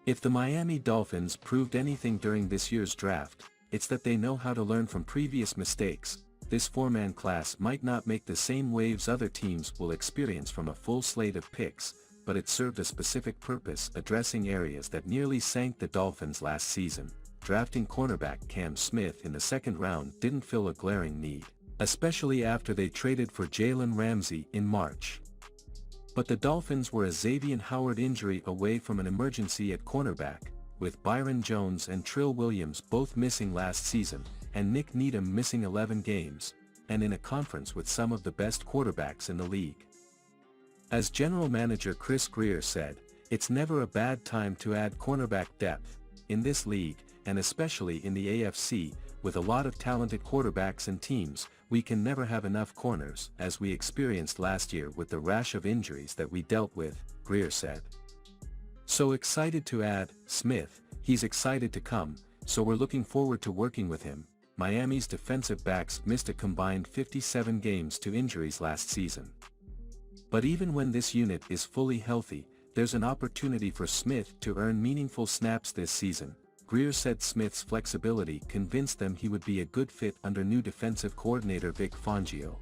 If the Miami Dolphins proved anything during this year's draft, it's that they know how to learn from previous mistakes. This four-man class might not make the same waves other teams will experience from a full slate of picks, but it served a specific purpose, addressing areas that nearly sank the Dolphins last season. Drafting cornerback Cam Smith in the second round didn't fill a glaring need, especially after they traded for Jalen Ramsey in March. But the Dolphins were a Xavier Howard injury away from an emergency at cornerback, with Byron Jones and Trill Williams both missing last season, and Nick Needham missing 11 games, and in a conference with some of the best quarterbacks in the league. As general manager Chris Grier said, "It's never a bad time to add cornerback depth. In this league, and especially in the AFC, with a lot of talented quarterbacks and teams, we can never have enough corners, as we experienced last year with the rash of injuries that we dealt with," Grier said. "So excited to add Smith, he's excited to come, so we're looking forward to working with him." Miami's defensive backs missed a combined 57 games to injuries last season. But even when this unit is fully healthy, there's an opportunity for Smith to earn meaningful snaps this season. Grier said Smith's flexibility convinced them he would be a good fit under new defensive coordinator Vic Fangio,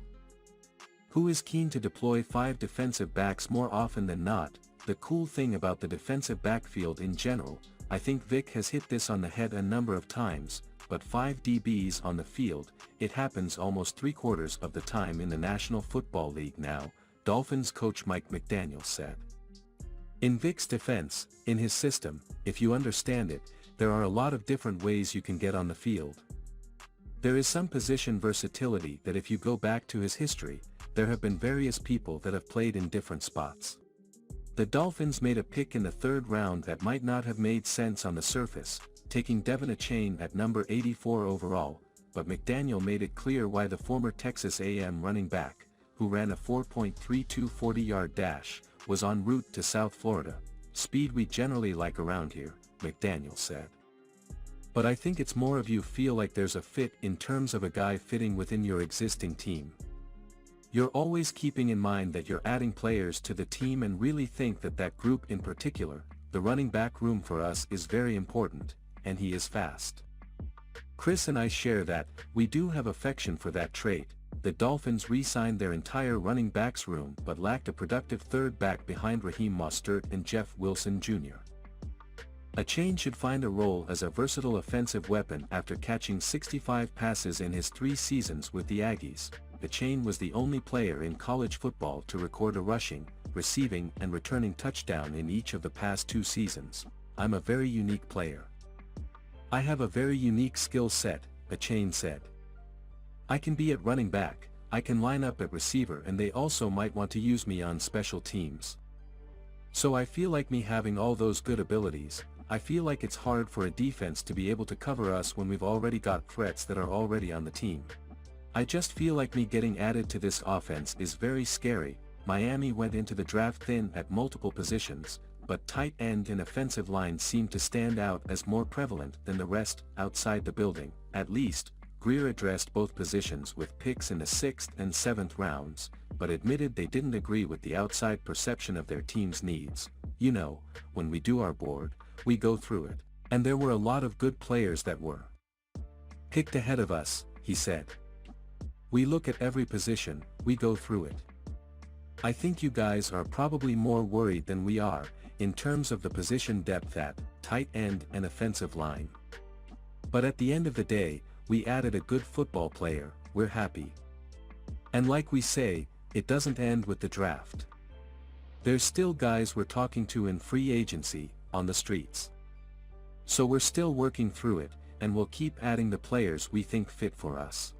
who is keen to deploy 5 defensive backs more often than not. The cool thing about the defensive backfield in general, I think Vic has hit this on the head a number of times, but 5 DBs on the field, it happens almost 3/4 of the time in the National Football League now, Dolphins coach Mike McDaniel said. In Vic's defense, in his system, if you understand it, there are a lot of different ways you can get on the field. There is some position versatility that if you go back to his history, there have been various people that have played in different spots. The Dolphins made a pick in the 3rd round that might not have made sense on the surface, taking Devon Achane at number 84 overall, but McDaniel made it clear why the former Texas A&M running back, who ran a 4.32 40-yard dash, was en route to South Florida, "Speed we generally like around here," McDaniel said. "But I think it's more of you feel like there's a fit in terms of a guy fitting within your existing team. You're always keeping in mind that you're adding players to the team and really think that that group in particular, the running back room for us is very important, and he is fast." Chris and I share that. We do have affection for that trait. The Dolphins re-signed their entire running backs room but lacked a productive third back behind Raheem Mostert and Jeff Wilson Jr. Achane should find a role as a versatile offensive weapon after catching 65 passes in his 3 seasons with the Aggies. Achane was the only player in college football to record a rushing, receiving and returning touchdown in each of the past 2 seasons. "I'm a very unique player. I have a very unique skill set," Achane said. "I can be at running back, I can line up at receiver, and they also might want to use me on special teams. So I feel like me having all those good abilities, I feel like it's hard for a defense to be able to cover us when we've already got threats that are already on the team. I just feel like me getting added to this offense is very scary." Miami went into the draft thin at multiple positions, but tight end and offensive line seemed to stand out as more prevalent than the rest outside the building. At least, Grier addressed both positions with picks in the 6th and 7th rounds, but admitted they didn't agree with the outside perception of their team's needs. "You know, when we do our board, we go through it, and there were a lot of good players that were picked ahead of us," he said. "We look at every position, we go through it. I think you guys are probably more worried than we are, in terms of the position depth at tight end and offensive line. But at the end of the day, we added a good football player, we're happy. And like we say, it doesn't end with the draft. There's still guys we're talking to in free agency, on the streets. So we're still working through it, and we'll keep adding the players we think fit for us."